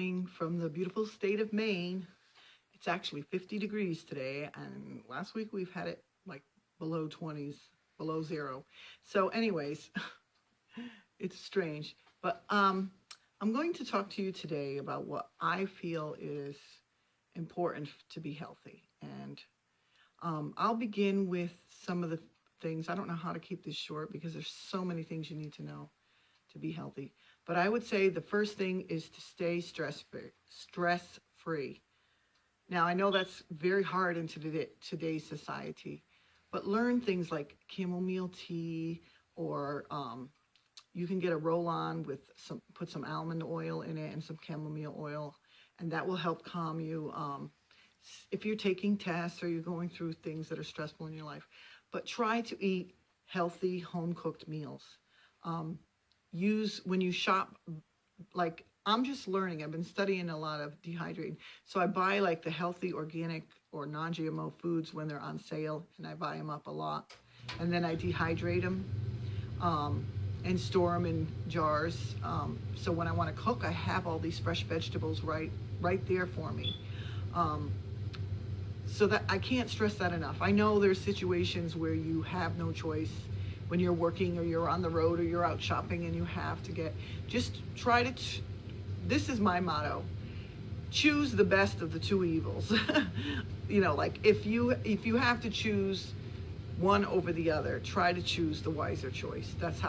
morning from the beautiful state of Maine. It's actually 50 degrees today, and last week we've had it like below 20s, below zero. So anyways, it's strange. But I'm going to talk to you today about what I feel is important to be healthy. And I'll begin with some of the things. I don't know how to keep this short because there's so many things you need to know to be healthy. But I would say the first thing is to stay stress-free. Now, I know that's very hard in today's society, but learn things like chamomile tea, or you can get a roll-on with put some almond oil in it and some chamomile oil, and that will help calm you if you're taking tests or you're going through things that are stressful in your life. But try to eat healthy, home-cooked meals. When you shop, like I'm just learning. I've been studying a lot of dehydrating. So I buy like the healthy, organic, or non-GMO foods when they're on sale, and I buy them up a lot. And then I dehydrate them and store them in jars. So when I want to cook, I have all these fresh vegetables right there for me. So that I can't stress that enough. I know there's situations where you have no choice, when you're working or you're on the road or you're out shopping and you have to just try to, this is my motto, choose the best of the two evils. Like if you have to choose one over the other, try to choose the wiser choice. That's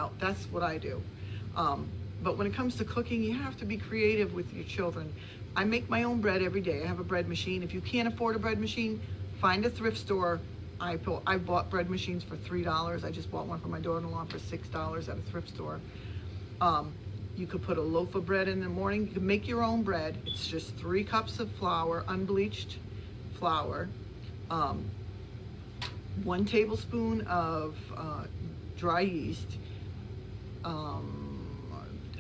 what I do. But when it comes to cooking, you have to be creative with your children. I make my own bread every day. I have a bread machine. If you can't afford a bread machine, find a thrift store. I bought bread machines for $3. I just bought one for my daughter-in-law for $6 at a thrift store. You could put a loaf of bread in the morning. You can make your own bread. It's just 3 cups of flour, unbleached flour, 1 tablespoon of dry yeast,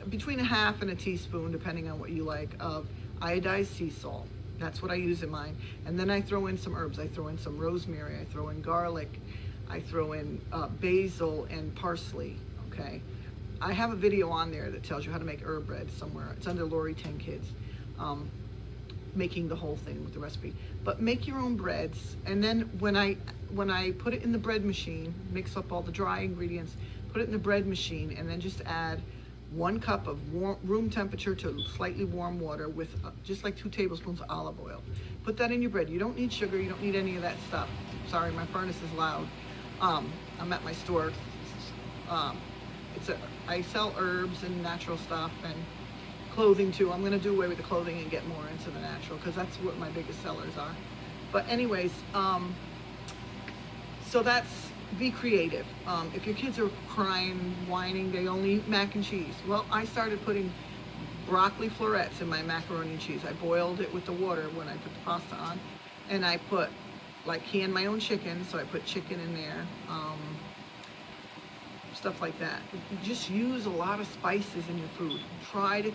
between a half and a teaspoon, depending on what you like, of iodized sea salt. That's what I use in mine. And then I throw in some herbs. I throw in some rosemary. I throw in garlic. I throw in basil and parsley. Okay. I have a video on there that tells you how to make herb bread somewhere. It's under Lori 10 Kids, making the whole thing with the recipe. But make your own breads. And then when I put it in the bread machine, mix up all the dry ingredients, put it in the bread machine, and then just add 1 cup of room temperature to slightly warm water with just like 2 tablespoons of olive oil. Put that in your bread. You don't need sugar. You don't need any of that stuff. Sorry, my furnace is loud. I'm at my store. I sell herbs and natural stuff and clothing too. I'm going to do away with the clothing and get more into the natural because that's what my biggest sellers are. But anyways, so that's, be creative. If your kids are crying, whining, they only eat mac and cheese. Well, I started putting broccoli florets in my macaroni and cheese. I boiled it with the water when I put the pasta on, and I canned my own chicken, so I put chicken in there, stuff like that. Just use a lot of spices in your food. Try to.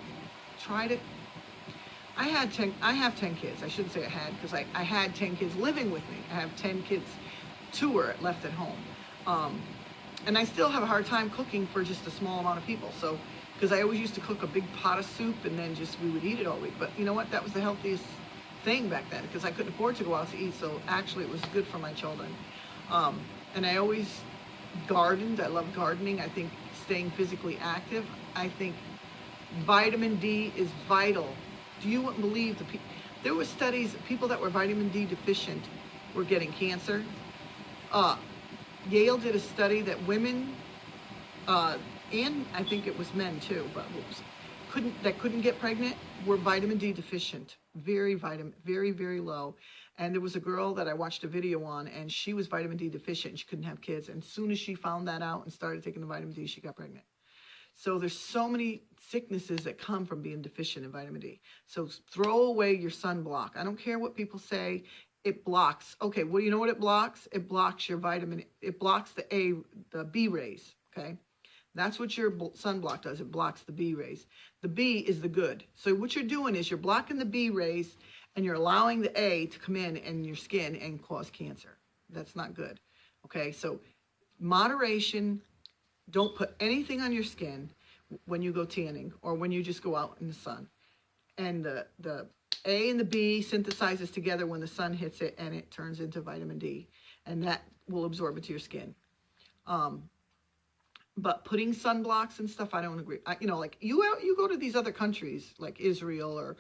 I have 10 kids. I shouldn't say I had, because I had 10 kids living with me. I have 10 kids. 2 are left at home. And I still have a hard time cooking for just a small amount of people. So, because I always used to cook a big pot of soup and then we would eat it all week. But you know what? That was the healthiest thing back then because I couldn't afford to go out to eat. So actually it was good for my children. And I always gardened. I love gardening. I think staying physically active. I think vitamin D is vital. Do you believe there were studies, people that were vitamin D deficient were getting cancer. Yale did a study that women, and I think it was men too, but couldn't get pregnant were vitamin D deficient, very, very low. And there was a girl that I watched a video on, and she was vitamin D deficient, and she couldn't have kids. And as soon as she found that out and started taking the vitamin D, she got pregnant. So there's so many sicknesses that come from being deficient in vitamin D. So throw away your sunblock. I don't care what people say. It blocks. Okay, well, you know what it blocks? It blocks your vitamin. It blocks the B rays, okay? That's what your sunblock does. It blocks the B rays. The B is the good. So what you're doing is you're blocking the B rays and you're allowing the A to come in your skin and cause cancer. That's not good, okay? So moderation. Don't put anything on your skin when you go tanning or when you just go out in the sun. and the A and the B synthesizes together when the sun hits it, and it turns into vitamin D, and that will absorb into your skin. Um, but putting sunblocks and stuff, I don't agree. Like you go to these other countries like Israel or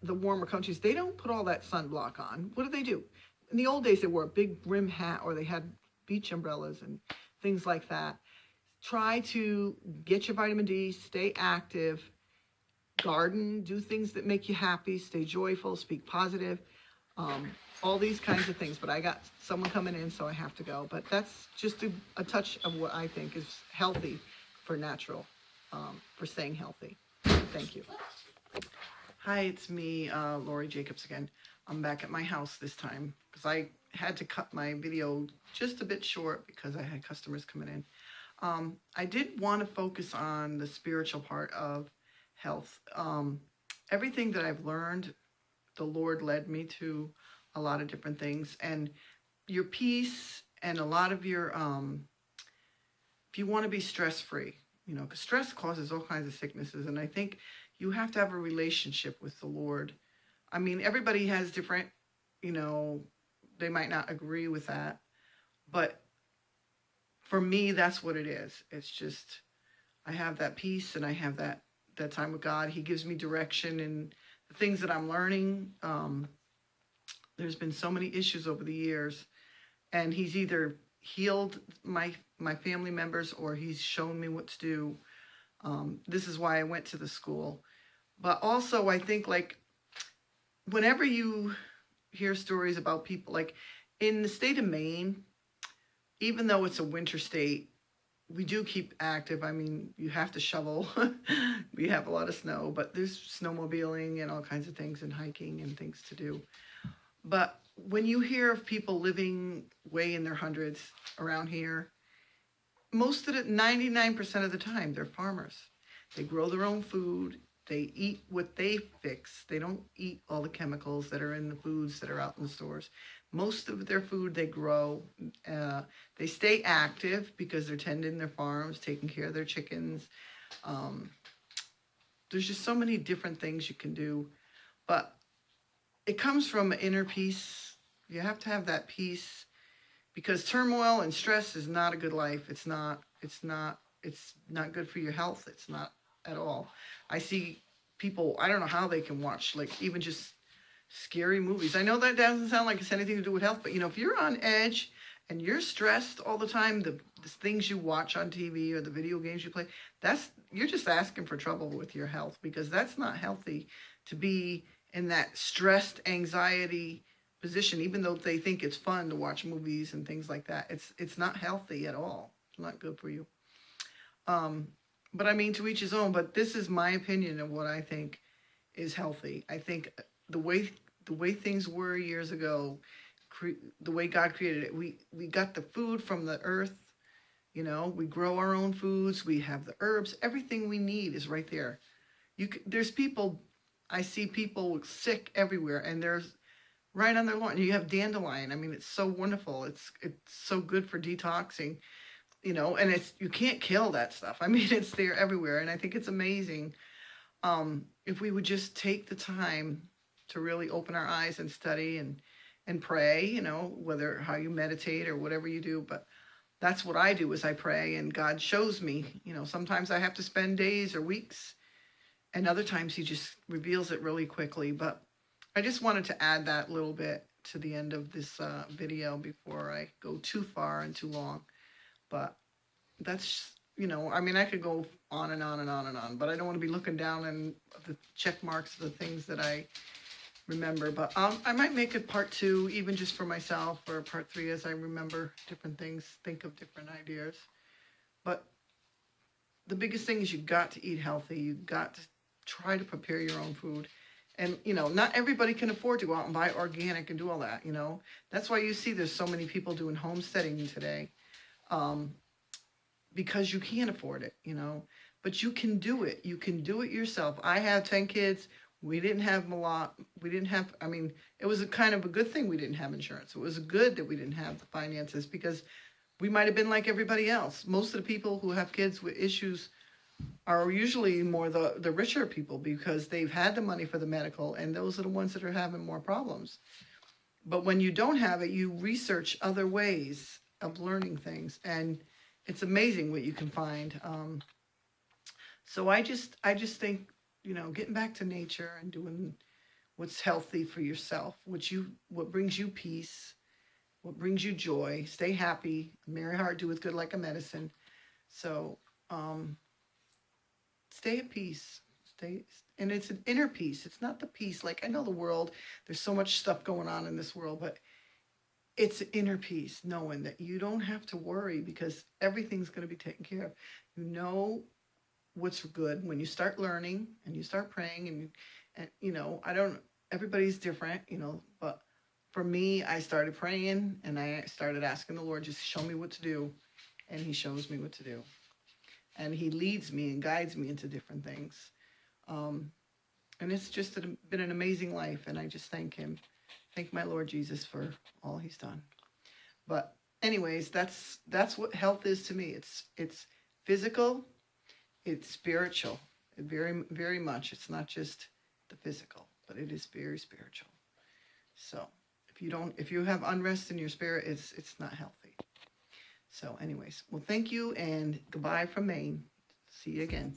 the warmer countries, they don't put all that sunblock on. What do? In the old days, they wore a big brim hat, or they had beach umbrellas and things like that. Try to get your vitamin D, stay active, garden, do things that make you happy, stay joyful, speak positive, all these kinds of things. But I got someone coming in, so I have to go. But that's just a touch of what I think is healthy for natural, for staying healthy. Thank you. Hi, it's me, Lori Jacobs again. I'm back at my house this time because I had to cut my video just a bit short because I had customers coming in. I did want to focus on the spiritual part of health. Everything that I've learned, the Lord led me to a lot of different things, and your peace and a lot of your, if you want to be stress-free, because stress causes all kinds of sicknesses, and I think you have to have a relationship with the Lord. I mean, everybody has different, they might not agree with that, but for me, that's what it is. It's just, I have that peace and I have that time with God. He gives me direction in the things that I'm learning. There's been so many issues over the years, and he's either healed my family members or he's shown me what to do. This is why I went to the school. But also, I think, like, whenever you hear stories about people, like in the state of Maine, even though it's a winter state, we do keep active. I mean, you have to shovel. We have a lot of snow, but there's snowmobiling and all kinds of things and hiking and things to do. But when you hear of people living way in their hundreds around here, most of the 99% of the time, they're farmers. They grow their own food. They eat what they fix. They don't eat all the chemicals that are in the foods that are out in the stores. Most of their food they grow. They stay active because they're tending their farms, taking care of their chickens. There's just so many different things you can do. But it comes from inner peace. You have to have that peace, because turmoil and stress is not a good life. It's not good for your health. It's not at all. I see people, I don't know how they can watch, like, even just scary movies. I know that doesn't sound like it's anything to do with health, but if you're on edge and you're stressed all the time, the things you watch on TV or the video games you play, you're just asking for trouble with your health, because that's not healthy to be in that stressed anxiety position, even though they think it's fun to watch movies and things like that. It's not healthy at all. It's not good for you. But I mean, to each his own, but this is my opinion of what I think is healthy. I think the way things were years ago, the way God created it, we got the food from the earth, we grow our own foods, we have the herbs, everything we need is right there. There's people, I see people sick everywhere, and there's right on their lawn. You have dandelion. I mean, it's so wonderful. It's so good for detoxing. And you can't kill that stuff. I mean, it's there everywhere. And I think it's amazing if we would just take the time to really open our eyes and study and pray, whether how you meditate or whatever you do. But that's what I do, is I pray, and God shows me. Sometimes I have to spend days or weeks, and other times he just reveals it really quickly. But I just wanted to add that little bit to the end of this video before I go too far and too long. But that's, I mean, I could go on and on and on and on, but I don't want to be looking down and the check marks of the things that I remember. But I might make a part 2, even just for myself, or part 3 as I remember different things, think of different ideas. But the biggest thing is you got to eat healthy. You got to try to prepare your own food. And, not everybody can afford to go out and buy organic and do all that, That's why you see there's so many people doing homesteading today. Because you can't afford it, but you can do it. You can do it yourself. I have 10 kids. We didn't have a lot. It was a kind of a good thing we didn't have insurance. It was good that we didn't have the finances, because we might have been like everybody else. Most of the people who have kids with issues are usually more the richer people because they've had the money for the medical, and those are the ones that are having more problems. But when you don't have it, you research other ways of learning things, and it's amazing what you can find. So I just think, getting back to nature and doing what's healthy for yourself, what brings you peace, what brings you joy. Stay happy. A merry heart doeth good like a medicine. So stay at peace. And it's an inner peace. It's not the peace. Like, I know the world, there's so much stuff going on in this world, but it's inner peace, knowing that you don't have to worry because everything's going to be taken care of. You know what's good when you start learning and you start praying, and I don't, everybody's different, but for me, I started praying and I started asking the Lord, just show me what to do. And he shows me what to do. And he leads me and guides me into different things. And it's just been an amazing life. And I just thank him. Thank my Lord Jesus for all he's done. But anyways, that's what health is to me. It's physical, it's spiritual, very, very much. It's not just the physical, but it is very spiritual. So if you have unrest in your spirit, it's not healthy. So anyways, well, thank you and goodbye from Maine. See you again.